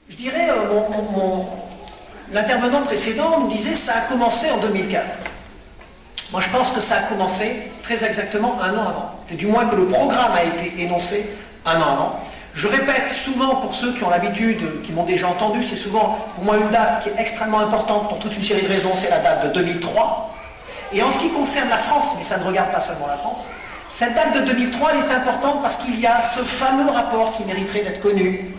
je dirais, l'intervenant précédent nous disait ça a commencé en 2004. Moi, je pense que ça a commencé très exactement un an avant. Et du moins que le programme a été énoncé un an avant. Je répète souvent, pour ceux qui ont l'habitude, qui m'ont déjà entendu, c'est souvent pour moi une date qui est extrêmement importante pour toute une série de raisons, c'est la date de 2003. Et en ce qui concerne la France, mais ça ne regarde pas seulement la France, cette date de 2003, elle est importante parce qu'il y a ce fameux rapport qui mériterait d'être connu.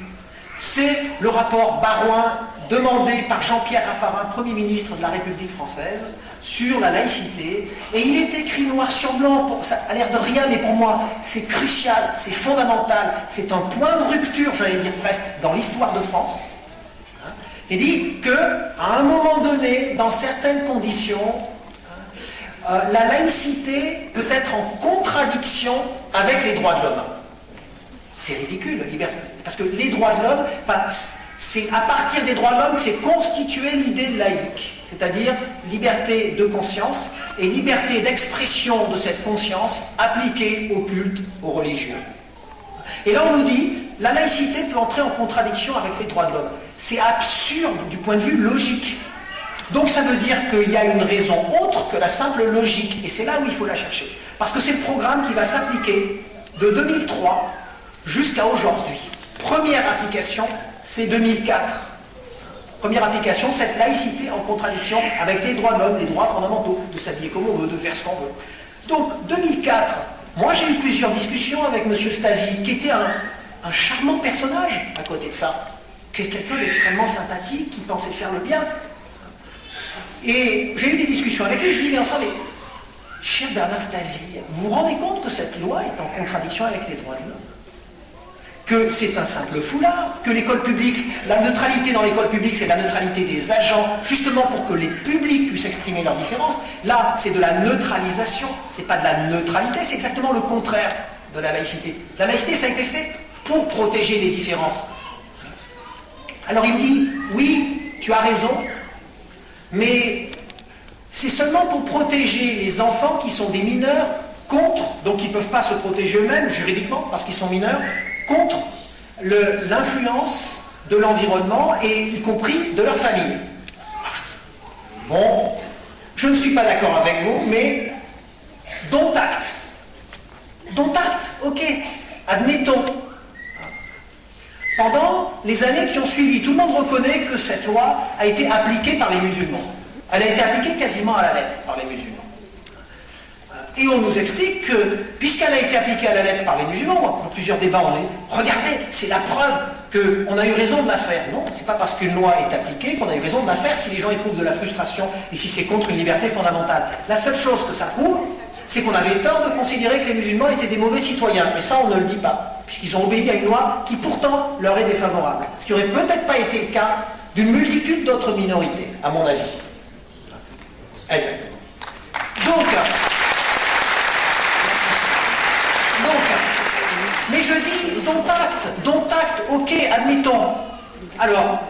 C'est le rapport Baroin demandé par Jean-Pierre Raffarin, Premier ministre de la République française, sur la laïcité. Et il est écrit noir sur blanc, ça a l'air de rien, mais pour moi, c'est crucial, c'est fondamental, c'est un point de rupture, j'allais dire presque, dans l'histoire de France. Il dit qu'à un moment donné, dans certaines conditions, la laïcité peut être en contradiction avec les droits de l'homme. C'est ridicule, la liberté. Parce que les droits de l'homme, c'est à partir des droits de l'homme que s'est constituée l'idée de laïque. C'est-à-dire liberté de conscience et liberté d'expression de cette conscience appliquée au culte, aux religieux. Et là on nous dit, la laïcité peut entrer en contradiction avec les droits de l'homme. C'est absurde du point de vue logique. Donc ça veut dire qu'il y a une raison autre que la simple logique, et c'est là où il faut la chercher. Parce que c'est le programme qui va s'appliquer de 2003 jusqu'à aujourd'hui. Première application, c'est 2004. Première application, cette laïcité en contradiction avec les droits de l'homme, les droits fondamentaux, de s'habiller comme on veut, de faire ce qu'on veut. Donc 2004, moi j'ai eu plusieurs discussions avec M. Stasi, qui était un charmant personnage à côté de ça, quelqu'un d'extrêmement sympathique, qui pensait faire le bien. Et j'ai eu des discussions avec lui, je lui dis, mais enfin, cher Bernard Stasi, vous vous rendez compte que cette loi est en contradiction avec les droits de l'homme? Que c'est un simple foulard, que l'école publique, la neutralité dans l'école publique, c'est la neutralité des agents, justement pour que les publics puissent exprimer leurs différences. Là, c'est de la neutralisation, c'est pas de la neutralité, c'est exactement le contraire de la laïcité. La laïcité, ça a été fait pour protéger les différences. Alors il me dit, oui, tu as raison, mais c'est seulement pour protéger les enfants qui sont des mineurs contre, donc ils ne peuvent pas se protéger eux-mêmes juridiquement parce qu'ils sont mineurs, contre l'influence de l'environnement et y compris de leur famille. Bon, je ne suis pas d'accord avec vous, mais dont acte. Dont acte, ok, admettons. Pendant les années qui ont suivi, tout le monde reconnaît que cette loi a été appliquée par les musulmans. Elle a été appliquée quasiment à la lettre par les musulmans. Et on nous explique que, puisqu'elle a été appliquée à la lettre par les musulmans, dans plusieurs débats, on est, regardez, c'est la preuve qu'on a eu raison de la faire. Non, c'est pas parce qu'une loi est appliquée qu'on a eu raison de la faire si les gens éprouvent de la frustration et si c'est contre une liberté fondamentale. La seule chose que ça prouve, c'est qu'on avait tort de considérer que les musulmans étaient des mauvais citoyens. Mais ça, on ne le dit pas, puisqu'ils ont obéi à une loi qui pourtant leur est défavorable. Ce qui n'aurait peut-être pas été le cas d'une multitude d'autres minorités, à mon avis. Exactement. Donc, mais je dis, dont acte, ok, admettons. Alors,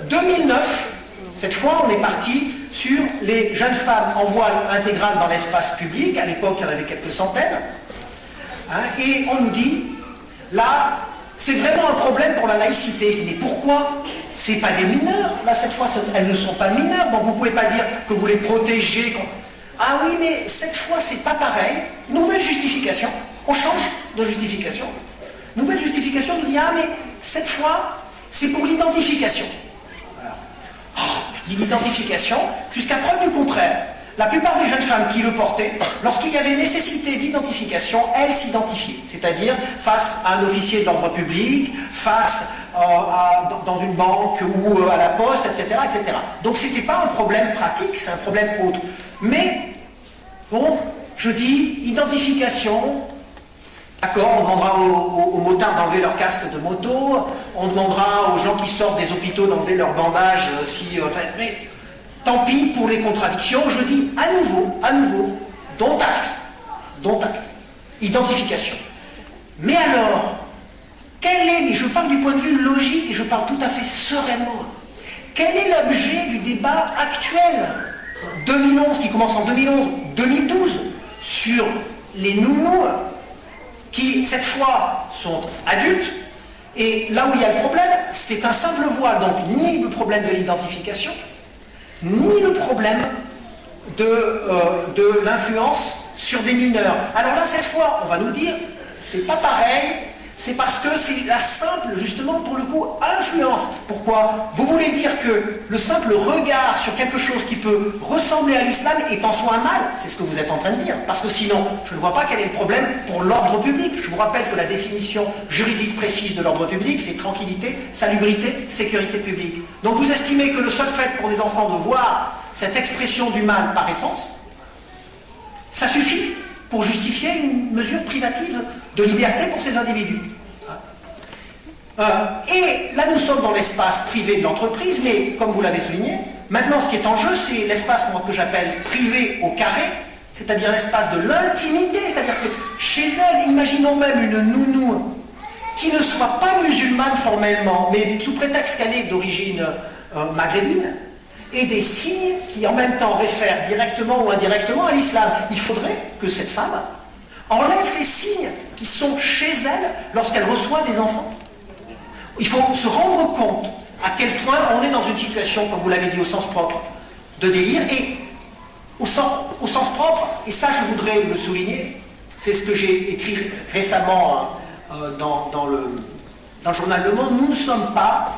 2009, cette fois, on est parti sur les jeunes femmes en voile intégral dans l'espace public. À l'époque, il y en avait quelques centaines. Et on nous dit, là, c'est vraiment un problème pour la laïcité. Je dis, mais pourquoi? C'est pas des mineurs. Là, cette fois, elles ne sont pas mineures. Donc, vous ne pouvez pas dire que vous les protégez. Ah oui, mais cette fois, c'est pas pareil. Nouvelle justification. On change de justification. Nouvelle justification nous dit, ah mais cette fois, c'est pour l'identification. Je dis l'identification, jusqu'à preuve du contraire. La plupart des jeunes femmes qui le portaient, lorsqu'il y avait nécessité d'identification, elles s'identifiaient. C'est-à-dire face à un officier de l'ordre public, face dans une banque ou à la poste, etc. etc. Donc ce n'était pas un problème pratique, c'est un problème autre. Mais, bon, je dis identification. D'accord, on demandera aux motards d'enlever leur casque de moto, on demandera aux gens qui sortent des hôpitaux d'enlever leur bandage, mais tant pis pour les contradictions, je dis à nouveau, dont acte, identification. Mais alors, mais je parle du point de vue logique et je parle tout à fait sereinement, quel est l'objet du débat actuel 2011, qui commence en 2011-2012, sur les nounous, qui, cette fois, sont adultes, et là où il y a le problème, c'est un simple voile, donc ni le problème de l'identification, ni le problème de l'influence sur des mineurs. Alors là, cette fois, on va nous dire, c'est pas pareil, c'est parce que c'est la simple, justement, pour le coup, influence. Pourquoi? Vous voulez dire que le simple regard sur quelque chose qui peut ressembler à l'islam est en soi un mal? C'est ce que vous êtes en train de dire. Parce que sinon, je ne vois pas quel est le problème pour l'ordre public. Je vous rappelle que la définition juridique précise de l'ordre public, c'est tranquillité, salubrité, sécurité publique. Donc vous estimez que le seul fait pour des enfants de voir cette expression du mal par essence, ça suffit pour justifier une mesure privative de liberté pour ces individus. Et là, nous sommes dans l'espace privé de l'entreprise, mais comme vous l'avez souligné, maintenant, ce qui est en jeu, c'est l'espace que j'appelle privé au carré, c'est-à-dire l'espace de l'intimité, c'est-à-dire que chez elle, imaginons même une nounou qui ne soit pas musulmane formellement, mais sous prétexte qu'elle est d'origine maghrébine, et des signes qui en même temps réfèrent directement ou indirectement à l'islam. Il faudrait que cette femme enlève ces signes qui sont chez elle lorsqu'elle reçoit des enfants. Il faut se rendre compte à quel point on est dans une situation, comme vous l'avez dit, au sens propre, de délire, et au sens propre, et ça je voudrais le souligner, c'est ce que j'ai écrit récemment dans le journal Le Monde, nous ne sommes pas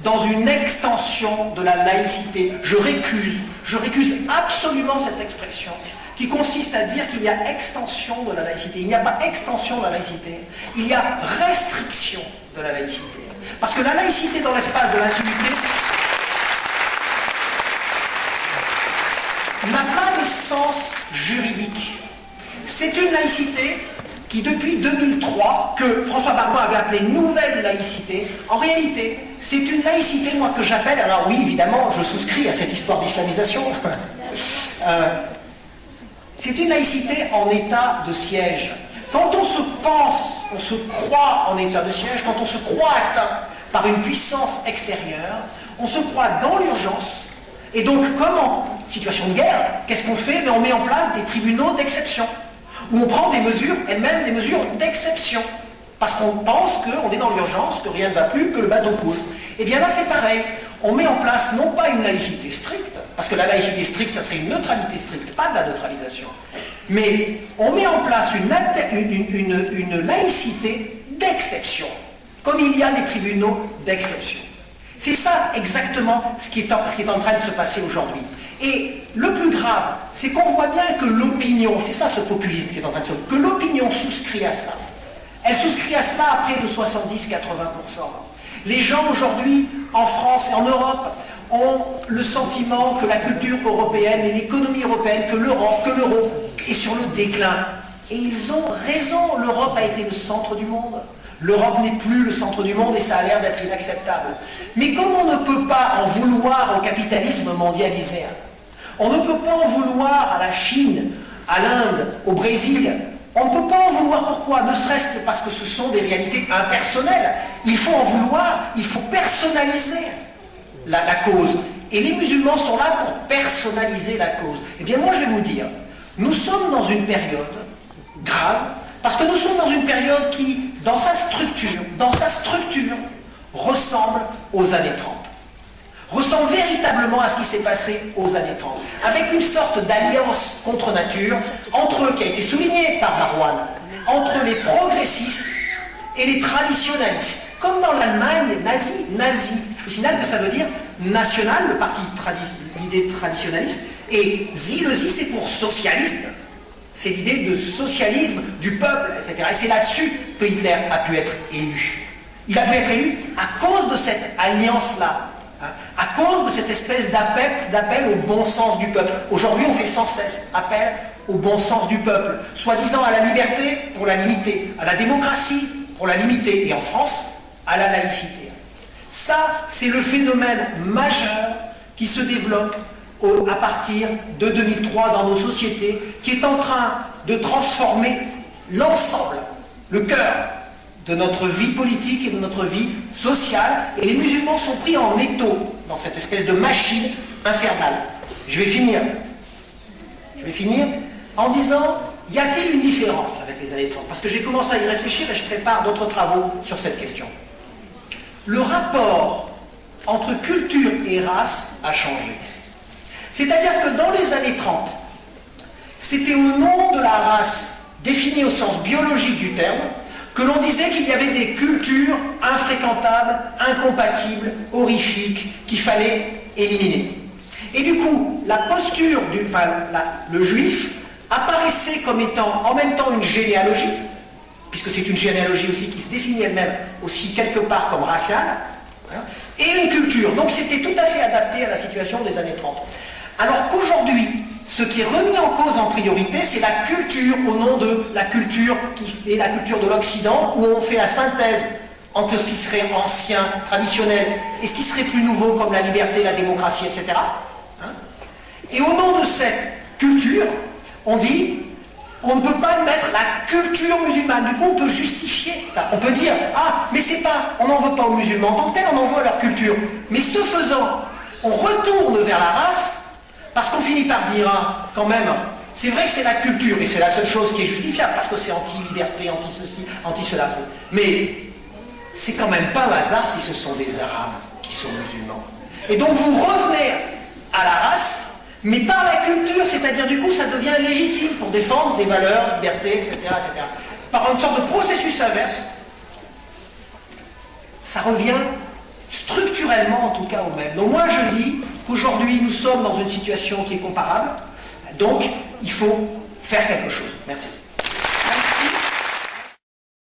dans une extension de la laïcité. Je récuse absolument cette expression qui consiste à dire qu'il y a extension de la laïcité. Il n'y a pas extension de la laïcité, il y a restriction de la laïcité. Parce que la laïcité dans l'espace de l'intimité n'a pas de sens juridique. C'est une laïcité qui, depuis 2003, que François Bayrou avait appelée nouvelle laïcité, en réalité, c'est une laïcité, moi, que j'appelle, alors oui, évidemment, je souscris à cette histoire d'islamisation, c'est une laïcité en état de siège. Quand on se pense, on se croit en état de siège, quand on se croit atteint par une puissance extérieure, on se croit dans l'urgence, et donc, comme en situation de guerre, qu'est-ce qu'on fait? On met en place des tribunaux d'exception, où on prend des mesures, elles-mêmes des mesures d'exception, parce qu'on pense qu'on est dans l'urgence, que rien ne va plus, que le bateau coule. Et bien là, c'est pareil. On met en place non pas une laïcité stricte, parce que la laïcité stricte, ça serait une neutralité stricte, pas de la neutralisation, mais on met en place une laïcité d'exception, comme il y a des tribunaux d'exception. C'est ça exactement ce qui est en train de se passer aujourd'hui. Et le plus grave, c'est qu'on voit bien que l'opinion, c'est ça ce populisme qui est en train de se passer, que l'opinion souscrit à cela. Elle souscrit à cela à près de 70-80%. Les gens aujourd'hui, en France et en Europe, ont le sentiment que la culture européenne et l'économie européenne, que l'euro est sur le déclin. Et ils ont raison, l'Europe a été le centre du monde. L'Europe n'est plus le centre du monde et ça a l'air d'être inacceptable. Mais comme on ne peut pas en vouloir au capitalisme mondialisé, on ne peut pas en vouloir à la Chine, à l'Inde, au Brésil, on ne peut pas en vouloir, pourquoi? Ne serait-ce que parce que ce sont des réalités impersonnelles. Il faut en vouloir, il faut personnaliser la cause. Et les musulmans sont là pour personnaliser la cause. Eh bien moi je vais vous dire, nous sommes dans une période grave, parce que nous sommes dans une période qui, dans sa structure, ressemble aux années 30. Ressemble véritablement à ce qui s'est passé aux années 30, avec une sorte d'alliance contre nature, entre eux, qui a été soulignée par Marouane, entre les progressistes et les traditionalistes, comme dans l'Allemagne nazie. Je vous signale que ça veut dire national, le parti l'idée traditionnaliste, et le Z c'est pour socialiste, c'est l'idée de socialisme du peuple, etc. Et c'est là-dessus que Hitler a pu être élu. Il a pu être élu à cause de cette alliance-là, à cause de cette espèce d'appel au bon sens du peuple. Aujourd'hui, on fait sans cesse appel au bon sens du peuple, soi-disant à la liberté pour la limiter, à la démocratie pour la limiter, et en France, à la laïcité. Ça, c'est le phénomène majeur qui se développe à partir de 2003 dans nos sociétés, qui est en train de transformer l'ensemble, le cœur de notre vie politique et de notre vie sociale, et les musulmans sont pris en étau dans cette espèce de machine infernale. Je vais finir en disant, y a-t-il une différence avec les années 30? Parce que j'ai commencé à y réfléchir et je prépare d'autres travaux sur cette question. le rapport entre culture et race a changé. C'est-à-dire que dans les années 30, c'était au nom de la race, définie au sens biologique du terme, que l'on disait qu'il y avait des cultures infréquentables, incompatibles, horrifiques, qu'il fallait éliminer. Et du coup, la posture le juif apparaissait comme étant en même temps une généalogie, puisque c'est une généalogie aussi qui se définit elle-même aussi quelque part comme raciale, hein, et une culture. Donc c'était tout à fait adapté à la situation des années 30. Alors qu'aujourd'hui, ce qui est remis en cause en priorité, c'est la culture au nom de la culture qui est la culture de l'Occident, où on fait la synthèse entre ce qui serait ancien, traditionnel, et ce qui serait plus nouveau, comme la liberté, la démocratie, etc. Hein. Et au nom de cette culture, on dit, on ne peut pas mettre la culture musulmane. Du coup, on peut justifier ça. On peut dire, ah, mais c'est pas, on n'en veut pas aux musulmans. En tant que tel, on en veut à leur culture. Mais ce faisant, on retourne vers la race, parce qu'on finit par dire, hein, quand même, c'est vrai que c'est la culture, et c'est la seule chose qui est justifiable, parce que c'est anti-liberté, anti-ceci, anti-cela. Mais c'est quand même pas un hasard si ce sont des Arabes qui sont musulmans. Et donc vous revenez à la race, mais par la culture, c'est-à-dire du coup ça devient légitime pour défendre des valeurs, liberté, etc., etc. Par une sorte de processus inverse, ça revient structurellement en tout cas au même. Donc moi je dis qu'aujourd'hui nous sommes dans une situation qui est comparable, donc il faut faire quelque chose. Merci.